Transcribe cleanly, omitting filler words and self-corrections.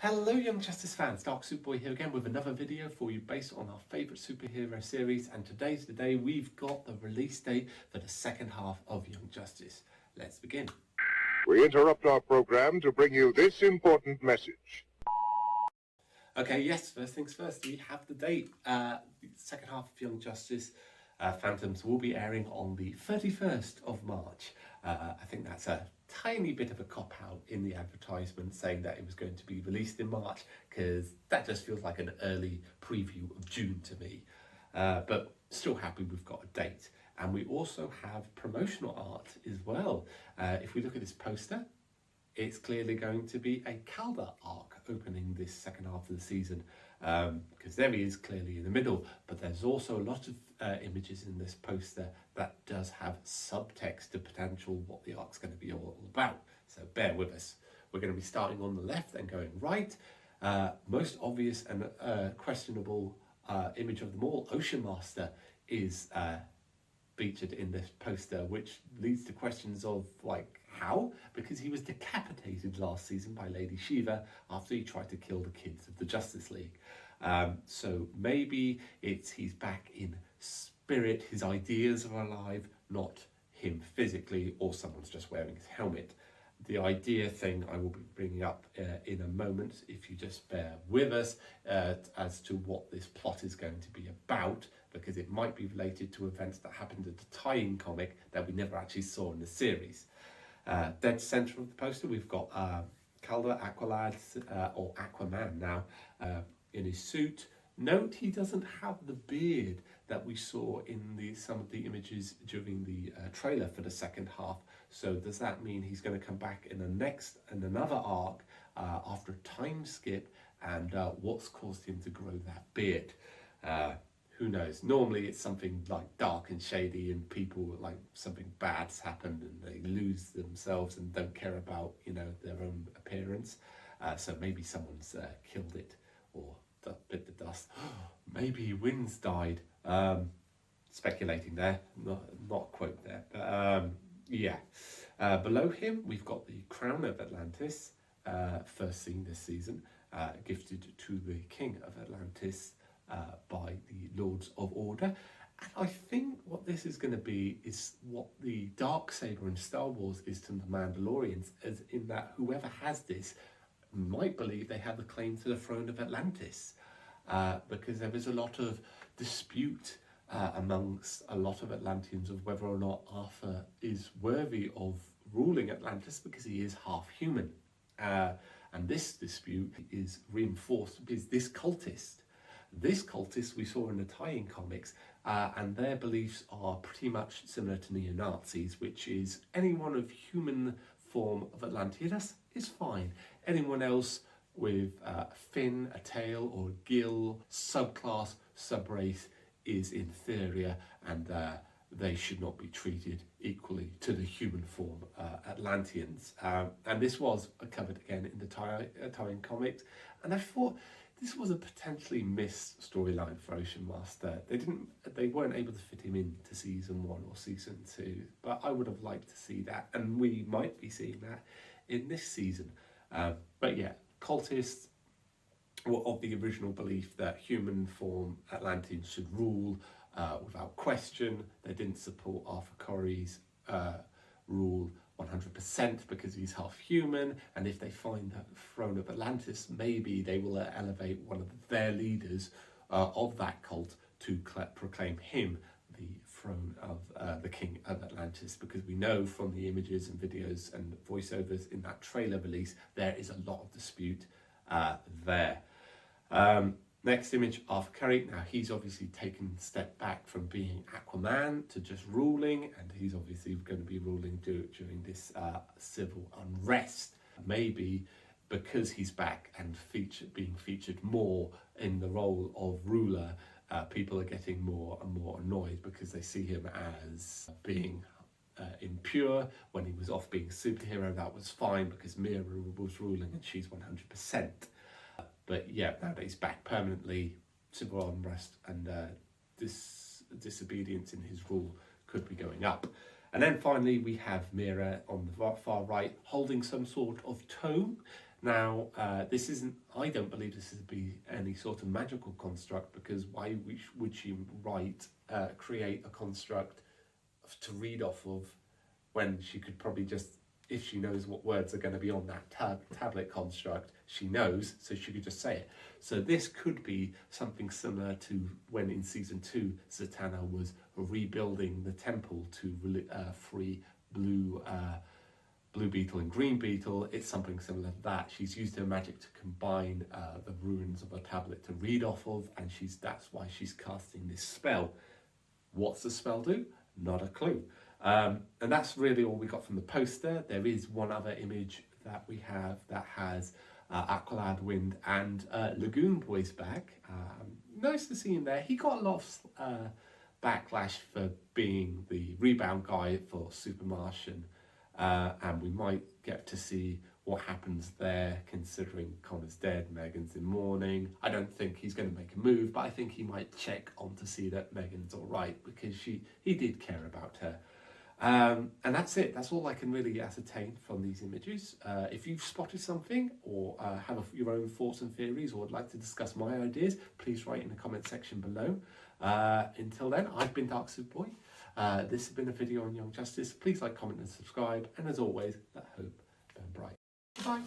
Hello Young Justice fans, Dark Superboy here again with another video for you based on our favourite superhero series, and today's the day we've got the release date for the second half of Young Justice. Let's begin. We interrupt our program to bring you this important message. Okay, yes, first things first, we have the date. The second half of Young Justice Phantoms will be airing on the 31st of March. I think that's a tiny bit of a cop-out in the advertisement saying that it was going to be released in March, because that just feels like an early preview of June to me. But still happy we've got a date. And we also have promotional art as well. If we look at this poster, it's clearly going to be a Kaldur arc opening this second half of the season, because there he is clearly in the middle, but there's also a lot of images in this poster that does have subtext to potential what the arc's going to be all about, so bear with us. We're going to be starting on the left and going right. Most obvious and questionable image of them all, Ocean Master, is featured in this poster, which leads to questions of like how, because he was decapitated last season by Lady Shiva after he tried to kill the kids of the Justice League. So maybe he's back in spirit, his ideas are alive, not him physically, or someone's just wearing his helmet. The idea thing I will be bringing up in a moment, if you just bear with us, as to what this plot is going to be about, because it might be related to events that happened at the tie-in comic that we never actually saw in the series. Dead centre of the poster, we've got Kaldur or Aquaman now, in his suit. Note he doesn't have the beard that we saw in some of the images during the trailer for the second half. So does that mean he's going to come back in another arc after a time skip, and what's caused him to grow that beard? Who knows? Normally it's something like dark and shady, and people, like, something bad's happened and they lose themselves and don't care about, their own appearance. So maybe someone's killed it or bit the dust. Maybe Wynn's died. Speculating there, not quote there, but yeah. Below him we've got the Crown of Atlantis, first seen this season, gifted to the King of Atlantis by the Lords of Order. And I think what this is going to be is what the Darksaber in Star Wars is to the Mandalorians, as in that whoever has this might believe they have the claim to the throne of Atlantis, because there is a lot of dispute amongst a lot of Atlanteans of whether or not Arthur is worthy of ruling Atlantis, because he is half human. And this dispute is reinforced because this cultist we saw in the tie-in comics, and their beliefs are pretty much similar to neo-Nazis, which is anyone of human form of Atlanteans is fine. Anyone else with a fin, a tail, or a gill, subclass, subrace is inferior, and they should not be treated equally to the human form Atlanteans. And this was covered again in the tie-in comics, and I thought this was a potentially missed storyline for Ocean Master. They weren't able to fit him into season 1 or season 2, but I would have liked to see that, and we might be seeing that in this season. But yeah, cultists were of the original belief that human form Atlanteans should rule without question. They didn't support Arthur Curry's rule 100% because he's half human, and if they find the throne of Atlantis, maybe they will elevate one of their leaders of that cult to proclaim him the throne of the King of Atlantis, because we know from the images and videos and voiceovers in that trailer release there is a lot of dispute there. Next image, Arthur Curry. Now he's obviously taken a step back from being Aquaman to just ruling, and he's obviously going to be ruling during this civil unrest. Maybe because he's back and being featured more in the role of ruler, people are getting more and more annoyed because they see him as being impure. When he was off being a superhero, that was fine because Mira was ruling and she's 100%. But yeah, now that he's back permanently, civil unrest and disobedience in his rule could be going up. And then finally we have Mira on the far right holding some sort of tome. Now, this isn't, I don't believe this would be any sort of magical construct, because why would she create a construct to read off of when she could probably just, if she knows what words are going to be on that tablet construct, she knows, so she could just say it. So this could be something similar to when in season 2, Zatanna was rebuilding the temple to free Blue Beetle and Green Beetle. It's something similar to that. She's used her magic to combine the ruins of a tablet to read off of, and that's why she's casting this spell. What's the spell do? Not a clue. And that's really all we got from the poster. There is one other image that we have that has Aqualad Wind and Lagoon Boy's back. Nice to see him there. He got a lot of backlash for being the rebound guy for Supermartian, and we might get to see what happens there, considering Connor's dead, Megan's in mourning. I don't think he's going to make a move, but I think he might check on to see that Megan's all right, because he did care about her. And that's it. That's all I can really ascertain from these images. If you've spotted something, or have your own thoughts and theories, or would like to discuss my ideas, please write in the comment section below. Until then, I've been Dark Superboy. This has been a video on Young Justice. Please like, comment and subscribe. And as always, let hope burn bright. Bye.